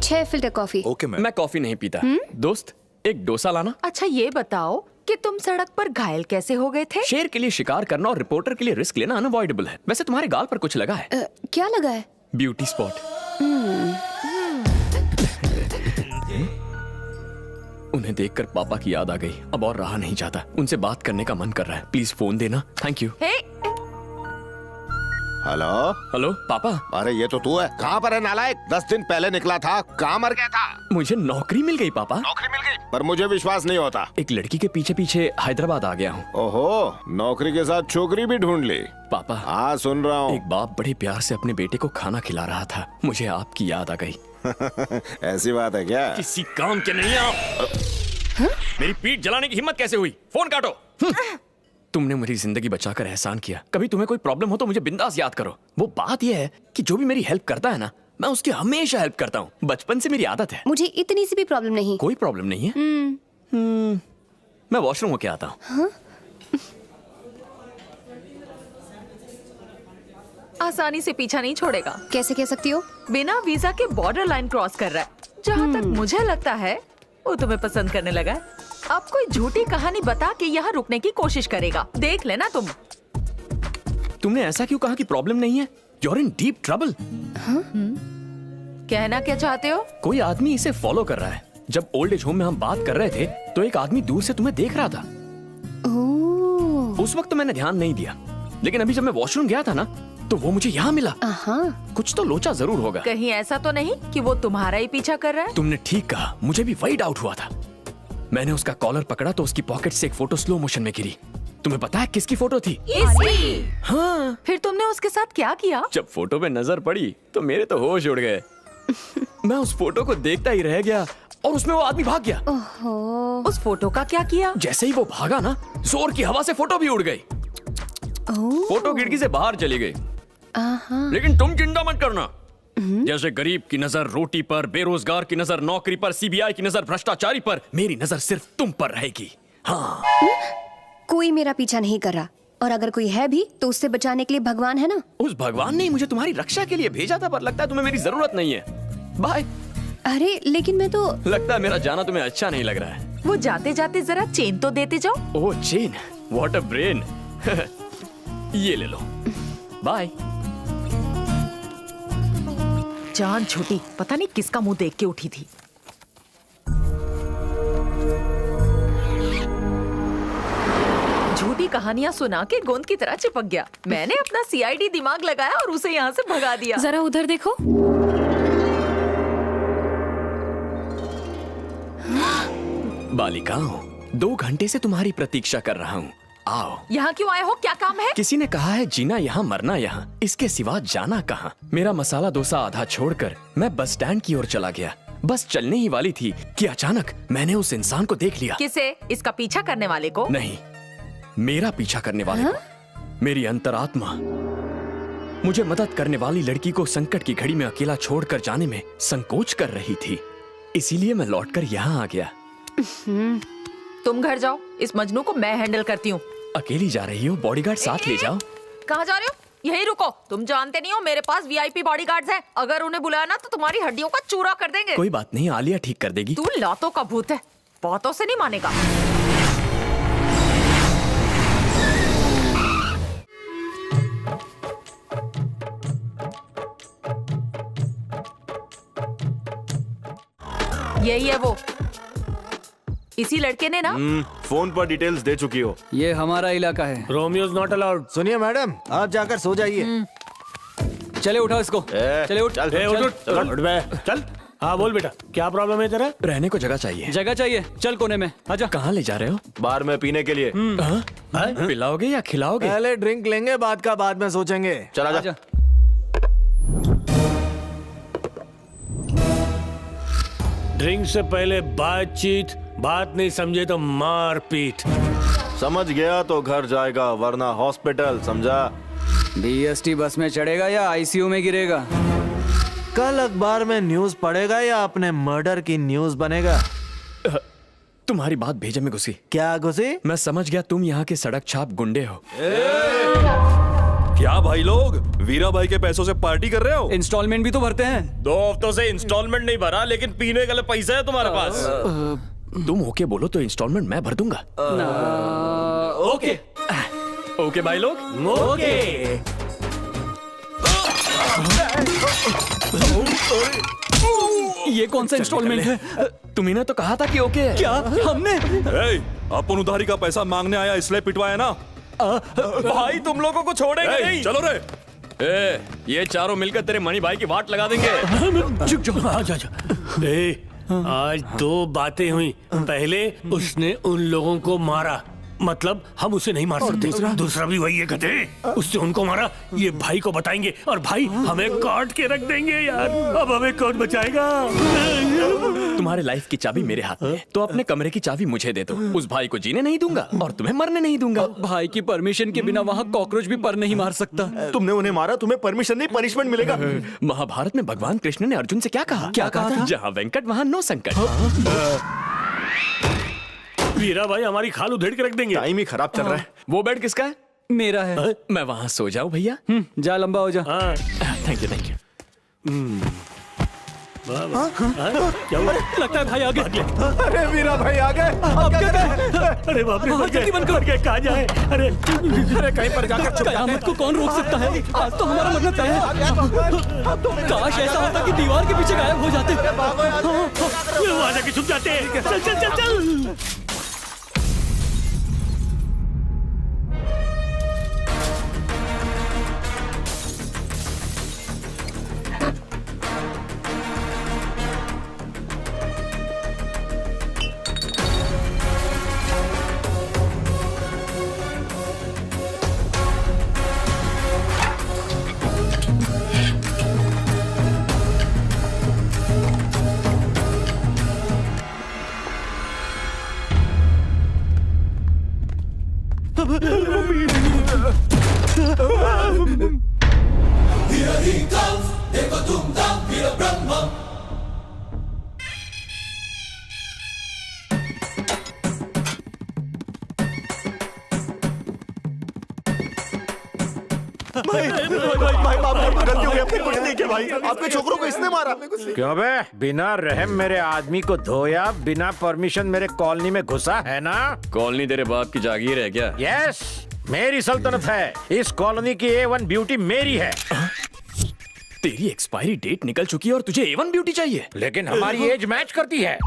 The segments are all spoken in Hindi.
6 फिल्टर कॉफी। Okay ma'am. मैं कॉफी नहीं पीता। दोस्त एक डोसा लाना। अच्छा ये बताओ कि तुम सड़क पर घायल कैसे हो गए थे? शेर के लिए शिकार करना और रिपोर्टर के लिए रिस्क लेना अनअवॉइडेबल है। वैसे तुम्हारे गाल पर कुछ लगा है? क्या लगा है? Beauty spot. उन्हें देखकर पापा की याद आ गई। अब और रहा नहीं जाता। उनसे बात करने का मन कर रहा है। प्लीज फोन देना। Thank you. Hey, hello. Hello पापा। अरे ये तो तू है। कहाँ पर है नालायक? 10 दिन पहले निकला था, कहाँ मर गया था? मुझे नौकरी मिल गई पापा। नौकरी मिल गई? पर मुझे विश्वास नहीं होता। एक लड़की के पीछे पीछे हैदराबाद आ गया हूँ। ओहो, नौकरी के साथ छोकरी भी ढूंढ ली? पापा हाँ सुन रहा हूँ। एक बाप बड़े प्यार से अपने बेटे को खाना खिला रहा था। मुझे आपकी याद आ गई। ऐसी बात है क्या? किसी काम के नहीं आप। मेरी पीठ जलाने की हिम्मत कैसे हुई? फोन काटो। तुमने मेरी जिंदगी बचाकर एहसान किया। कभी तुम्हें कोई प्रॉब्लम हो तो मुझे बिंदास याद करो। वो बात यह है कि जो भी मेरी हेल्प करता है ना, मैं उसकी हमेशा हेल्प करता हूँ। बचपन से मेरी आदत है। मुझे इतनी सी भी प्रॉब्लम नहीं। कोई प्रॉब्लम नहीं है। मैं वॉशरूम होके आता हूँ। आसानी से पीछा नहीं छोड़ेगा। कैसे कह सकती हो? बिना वीजा के बॉर्डर लाइन क्रॉस कर रहा है। जहाँ तक मुझे लगता है वो तुम्हें पसंद करने लगा है। अब कोई झूठी कहानी बता के यहाँ रुकने की कोशिश करेगा। देख लेना तुम। तुमने ऐसा क्यों कहा कि प्रॉब्लम नहीं है? You're in deep trouble। कहना क्या चाहते हो? कोई आदमी इसे फॉलो कर रहा है। जब ओल्ड एज होम में हम बात कर रहे थे तो एक आदमी दूर से तुम्हें देख रहा था। उस वक्त तो मैंने ध्यान नहीं दिया, लेकिन अभी जब मैं वॉशरूम गया था ना तो वो मुझे यहाँ मिला। कुछ तो लोचा जरूर होगा। कहीं ऐसा तो नहीं कि वो तुम्हारा ही पीछा कर रहा है? तुमने ठीक कहा। मुझे भी वही डाउट हुआ था। मैंने उसका कॉलर पकड़ा तो उसकी पॉकेट से एक फोटो स्लो मोशन में गिरी। तुम्हें पता है किसकी फोटो थी? इसकी। हाँ। फिर तुमने उसके साथ क्या किया? जब फोटो पे नजर पड़ी तो मेरे तो होश उड़ गए। मैं उस फोटो को देखता ही रह गया और उसमें वो आदमी भाग गया। उस फोटो का क्या किया? जैसे ही वो भागा ना, जोर की हवा से फोटो भी उड़ गई। फोटो खिड़की से बाहर चली गई। लेकिन तुम चिंता मत करना। जैसे गरीब की नजर रोटी पर, बेरोजगार की नजर नौकरी पर, सीबीआई की नजर भ्रष्टाचारी पर, मेरी नजर सिर्फ तुम पर रहेगी। हाँ। कोई मेरा पीछा नहीं कर रहा, और अगर कोई है भी तो उससे बचाने के लिए भगवान है ना। उस भगवान ने मुझे तुम्हारी रक्षा के लिए भेजा था, पर लगता है तुम्हें मेरी जरूरत नहीं है। बाय। अरे लेकिन मैं तो। लगता है मेरा जाना तुम्हें अच्छा नहीं लग रहा है। वो जाते जाते जरा चेन तो देते जाओ। ओह चेन, व्हाट अ ब्रेन। ये ले लो। बाय। जान छूटी, पता नहीं किसका मुंह देख के उठी थी। झूठी कहानियां सुना के गोंद की तरह चिपक गया। मैंने अपना सीआईडी दिमाग लगाया और उसे यहाँ से भगा दिया। जरा उधर देखो। बालिकाओं, 2 घंटे से तुम्हारी प्रतीक्षा कर रहा हूँ। आओ। यहाँ क्यों आए हो? क्या काम है? किसी ने कहा है जीना यहाँ मरना यहाँ, इसके सिवा जाना कहाँ। मेरा मसाला डोसा आधा छोड़कर मैं बस स्टैंड की ओर चला गया। बस चलने ही वाली थी कि अचानक मैंने उस इंसान को देख लिया। किसे? इसका पीछा करने वाले को? नहीं, मेरा पीछा करने वाले को। मेरी अंतरात्मा मुझे मदद करने वाली लड़की को संकट की घड़ी में अकेला छोड़कर जाने में संकोच कर रही थी। इसीलिए मैं लौटकर यहाँ आ गया। तुम घर जाओ, इस मजनू को मैं हैंडल करती हूँ। अकेली जा रही हो? बॉडीगार्ड साथ ले जाओ। कहाँ जा रहे हो? यहीं रुको। तुम जानते नहीं हो मेरे पास वीआईपी बॉडीगार्ड्स हैं। अगर उन्हें बुलाया ना तो तुम्हारी हड्डियों का चूरा कर देंगे। कोई बात नहीं, आलिया ठीक कर देगी। तू लातों का भूत है, बातों से नहीं मानेगा। यही है वो। इसी लड़के ने ना। फोन पर डिटेल्स दे चुकी हो। ये हमारा इलाका है। Romeo is not allowed. सुनिए मैडम, आप जाकर सो जाइए। चले उठाओ इसको। चले उठ। उठ बे, चल। हाँ बोल बेटा, क्या प्रॉब्लम है तेरा? रहने को जगह चाहिए। जगह चाहिए, चल कोने में आजा। कहाँ ले जा रहे हो? बार में पीने के लिए। पिलाओगे या खिलाओगे? पहले ड्रिंक लेंगे, बाद का बाद में सोचेंगे। चला जा। आजा। ड्रिंक से पहले बातचीत, बात नहीं समझे तो मार पीट। समझ गया तो घर जाएगा, वरना हॉस्पिटल, समझा? बीएसटी बस में चढ़ेगा या आईसीयू में गिरेगा? कल अखबार में न्यूज पढ़ेगा या अपने मर्डर की न्यूज बनेगा? तुम्हारी बात भेजे में घुसी। क्या घुसी? मैं समझ गया तुम यहाँ के सड़क छाप गुंडे हो। क्या भाई लोग वीरा भाई के पैसों से पार्टी कर रहे हो? इंस्टॉलमेंट भी तो भरते हैं। 2 हफ्तों से इंस्टॉलमेंट नहीं भरा, लेकिन पीने के लिए पैसा है तुम्हारे पास? तुम ओके बोलो तो इंस्टॉलमेंट मैं भर दूंगा। ओके ओके भाई लोग। ओके। ये कौन सा इंस्टॉलमेंट है? तुम्ही ने तो कहा था कि ओके है। क्या हमने? अपन उधारी का पैसा मांगने आया इसलिए पिटवाया ना। भाई तुम लोगों को छोड़ेंगे नहीं। चलो रे। ये चारों मिलकर तेरे मणि भाई की वाट लगा देंगे। चुप चुप जा जा। आज 2 बातें हुई। पहले उसने उन लोगों को मारा, मतलब हम उसे नहीं मार सकते। दूसरा भी वही है गधे, उसने उनको मारा। ये भाई को बताएंगे और भाई हमें काट के रख देंगे यार। अब हमें कौन बचाएगा? तुम्हारे लाइफ की चाबी मेरे हाथ में है, तो अपने कमरे की चाबी मुझे दे दो। उस भाई को जीने नहीं दूंगा और तुम्हें मरने नहीं दूंगा। भाई की परमिशन के बिना वहाँ कॉकरोच भी पर नहीं मार सकता। तुमने उन्हें मारा, तुम्हें परमिशन नहीं, पनिशमेंट मिलेगा। महाभारत में भगवान कृष्ण ने अर्जुन से क्या कहा? क्या कहा था? जहाँ वेंकट वहाँ नो संकट। वीरा भाई हमारी खाल उधेड़ के रख देंगे। टाइम ही खराब चल रहा है। वो बेड किसका है? मेरा है। मैं वहाँ सो जाऊँ भैया? जा लंबा हो जा। हाँ। Thank you. क्या हुआ? लगता है भाई आगे। अरे वीरा भाई आ गए। अब क्या करें? अरे बाप रे, जल्दी बंद करो। कहाँ जाए? अरे कहीं पर जाकर कयामत को कौन रोक सकता है? आज तो हमारा मरना तय है। काश ऐसा होता कि दीवार के पीछे गायब हो जाते। वहाँ जाके छुप जाते हैं। चल चल चल चल। भाई बाप रे, गलती हो गई, अपने कुछ नहीं किया भाई। आपके छोकरों को इसने मारा। क्यों बे? बिना रहम मेरे आदमी को धोया, बिना परमिशन मेरे कॉलोनी में घुसा है ना? कॉलोनी तेरे बाप की जागीर है क्या? यस, मेरी सल्तनत है। इस कॉलोनी की A1 ब्यूटी मेरी है। तेरी एक्सपायरी डेट निकल चुकी है और तुझे A1 ब्यूटी चाहिए? लेकिन हमारी एज मैच करती है।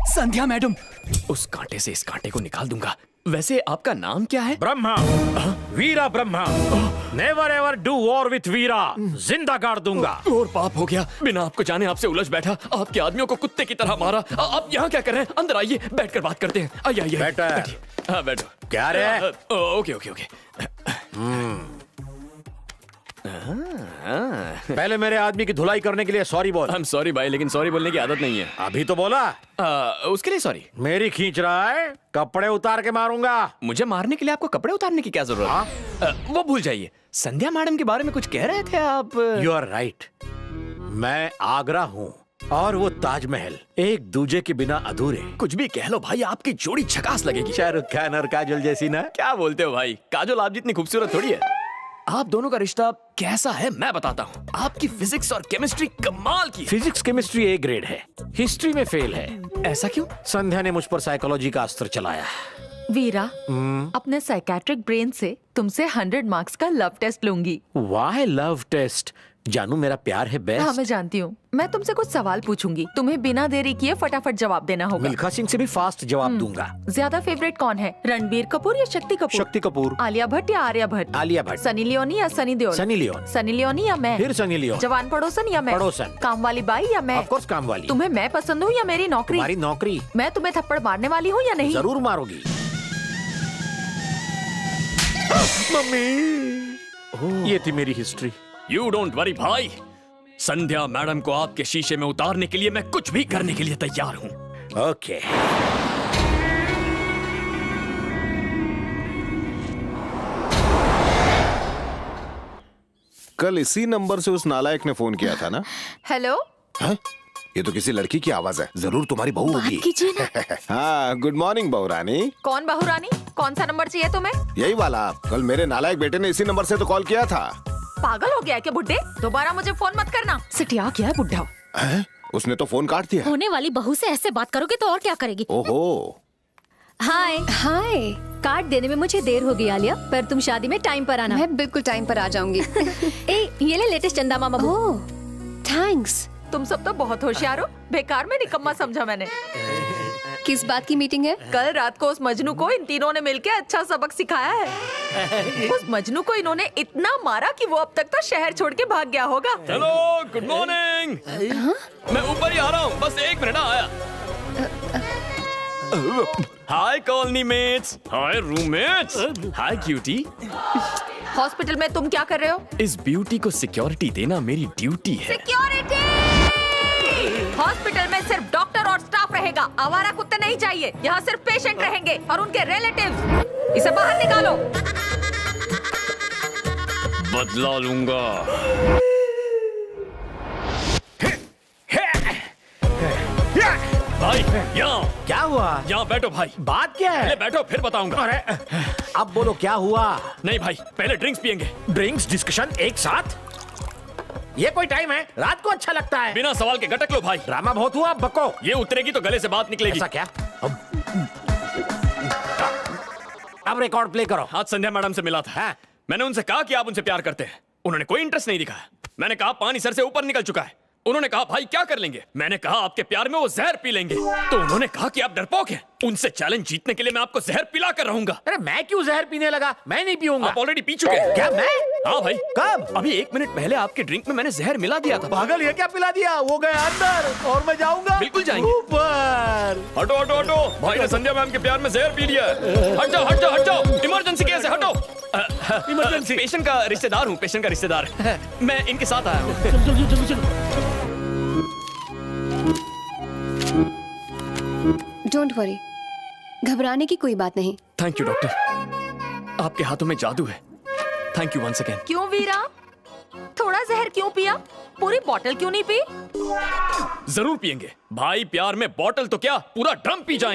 संध्या मैडम, उस कांटे से इस कांटे को निकाल दूंगा। वैसे आपका नाम क्या है? Brahma, Veera Brahma. Never ever do war with Veera. जिंदा गाड़ दूंगा। और पाप हो गया, बिना आपको जाने आपसे उलझ बैठा, आपके आदमियों को कुत्ते की तरह मारा। आप यहाँ क्या कर रहे हैं? अंदर आइए, बैठकर बात करते हैं। आइए आइए। बैठो। बैठिए। हाँ बैठो। क्या रे? Okay okay okay. पहले मेरे आदमी की धुलाई करने के लिए सॉरी बोल। आई एम सॉरी भाई, लेकिन सॉरी बोलने की आदत नहीं है। अभी तो बोला। उसके लिए सॉरी। मेरी खींच रहा है, कपड़े उतार के मारूंगा। मुझे मारने के लिए आपको कपड़े उतारने की क्या जरूरत है? वो भूल जाइए। संध्या मैडम के बारे में कुछ कह रहे थे आप। You are right. मैं आगरा हूँ और वो ताजमहल, एक दूजे के बिना अधूरे। कुछ भी कह लो भाई, आपकी जोड़ी झकास लगेगी। शाहरुख खान और काजोल जैसी ना? क्या बोलते हो भाई? काजोल आप जितनी खूबसूरत थोड़ी है। आप दोनों का रिश्ता कैसा है मैं बताता हूँ। आपकी फिजिक्स और केमिस्ट्री कमाल की है। फिजिक्स केमिस्ट्री A ग्रेड है, हिस्ट्री में फेल है। ऐसा क्यों? संध्या ने मुझ पर साइकोलॉजी का अस्त्र चलाया। वीरा, अपने साइकेट्रिक ब्रेन से तुमसे 100 मार्क्स का लव टेस्ट लूंगी। वाह लव टेस्ट? जानू मेरा प्यार है बेस्ट। हाँ मैं जानती हूँ। मैं तुमसे कुछ सवाल पूछूंगी, तुम्हें बिना देरी किए फटाफट जवाब देना होगा। मिल्खा सिंह से भी फास्ट जवाब दूंगा। ज्यादा फेवरेट कौन है, रणबीर कपूर या शक्ति कपूर? शक्ति कपूर। आलिया भट्ट या आर्या भट्ट? आलिया भट्ट। सनी लियोनी या Sunny Deol? Sunny Leone. Sunny Leone या मैं? फिर सनी लियोन। जवान पड़ोसन या मैं? पड़ोसन। काम वाली बाई या मैं? ऑफ कोर्स काम वाली। तुम्हें मैं पसंद हूँ या मेरी नौकरी? तुम्हारी नौकरी। मैं तुम्हें थप्पड़ मारने वाली हूँ या नहीं? जरूर मारोगी। मम्मी, ये थी मेरी हिस्ट्री। यू डोंट वरी भाई, संध्या मैडम को आपके शीशे में उतारने के लिए मैं कुछ भी करने के लिए तैयार हूँ। ओके। कल इसी नंबर से उस नालायक ने फोन किया था ना? हेलो। हाँ? ये तो किसी लड़की की आवाज है, जरूर तुम्हारी बहू होगी। कीजिए ना। हाँ, गुड मॉर्निंग बहू रानी। कौन बहू रानी? कौन सा नंबर चाहिए तुम्हें? यही वाला। कल मेरे नालायक बेटे ने इसी नंबर से तो कॉल किया था। पागल हो गया है क्या बुड्ढे? दोबारा मुझे फोन मत करना। सिटिया क्या है बुड्ढा? हैं? उसने तो फोन काट दिया। होने वाली बहू से ऐसे बात करोगे तो और क्या करेगी? ओहो। हाय हाय। कार्ड देने में मुझे देर हो गई आलिया, पर तुम शादी में टाइम पर आना। मैं बिल्कुल टाइम पर आ जाऊंगी। ए, ये ले लेटेस्ट चंदा मामा। ओह, थैंक्स। तुम सब तो बहुत होशियार हो। बेकार में निकम्मा समझा मैंने। किस बात की मीटिंग है? कल रात को उस मजनू को इन तीनों ने मिलके अच्छा सबक सिखाया है। उस मजनू को इन्होंने इतना मारा कि वो अब तक तो शहर छोड़ के भाग गया होगा। Hello, good morning. मैं ऊपर ही आ रहा हूँ, बस 1 मिनट आया। हाय कॉलोनी मेट्स, हाय रूममेट्स, हाय क्यूटी। हॉस्पिटल में तुम क्या कर रहे हो? इस ब्यूटी को सिक्योरिटी देना मेरी ड्यूटी है। सिक्योरिटी! हॉस्पिटल में सिर्फ डॉक्टर और स्टाफ रहेगा। आवारा कुत्ते नहीं चाहिए। यहाँ सिर्फ पेशेंट रहेंगे और उनके रिलेटिव्स। इसे बाहर निकालो। बदला लूंगा। भाई यहाँ क्या हुआ? यहाँ बैठो भाई। बात क्या पहले है? बैठो फिर बताऊंगा। अरे अब बोलो क्या हुआ? नहीं भाई, पहले ड्रिंक्स पियेंगे। ड्रिंक्स डिस्कशन एक साथ? ये कोई टाइम है? रात को अच्छा लगता है। बिना सवाल के गटक लो भाई। ड्रामा बहुत हुआ, बको। ये उतरेगी तो गले से बात निकलेगी। ऐसा क्या? अब रिकॉर्ड प्ले करो। आज संध्या मैडम से मिला था। हाँ। मैंने उनसे कहा कि आप उनसे प्यार करते हैं। उन्होंने कोई इंटरेस्ट नहीं दिखाया। मैंने कहा पानी सर से ऊपर निकल चुका है। उन्होंने कहा भाई क्या कर लेंगे? मैंने कहा आपके प्यार में वो जहर पी लेंगे। तो उन्होंने कहा कि आप डरपोक हैं। उनसे चैलेंज जीतने के लिए मैं आपको जहर पिला कर रहूंगा। अरे मैं क्यों जहर पीने लगा? मैं नहीं पीऊंगा। आप ऑलरेडी पी चुके हैं। क्या मैं? हाँ भाई। कब? अभी 1 मिनट पहले आपके ड्रिंक में मैंने जहर मिला दिया था। पागल, ये क्या पिला दिया? वो गया अंदर और मैं जाऊंगा। बिल्कुल जाएंगे। ऊपर। हटो हटो हटो, भाई ने संध्या मैम के प्यार में जहर पी लिया है। हट जाओ हट जाओ हट जाओ। इमरजेंसी केस है, हटो। इमरजेंसी। पेशेंट का रिश्तेदार हूँ, पेशेंट का रिश्तेदार। मैं इनके साथ आया हूँ। डोंट वरी, घबराने की कोई बात नहीं। थैंक यू डॉक्टर, आपके हाथों में जादू है। Thank you once again. क्यों वीरा? थोड़ा जहर क्यों पिया? पूरी बोतल क्यों नहीं पी? जरूर पियेंगे भाई, प्यार में बॉटल तो क्या पूरा ड्रम पी जाएंगे।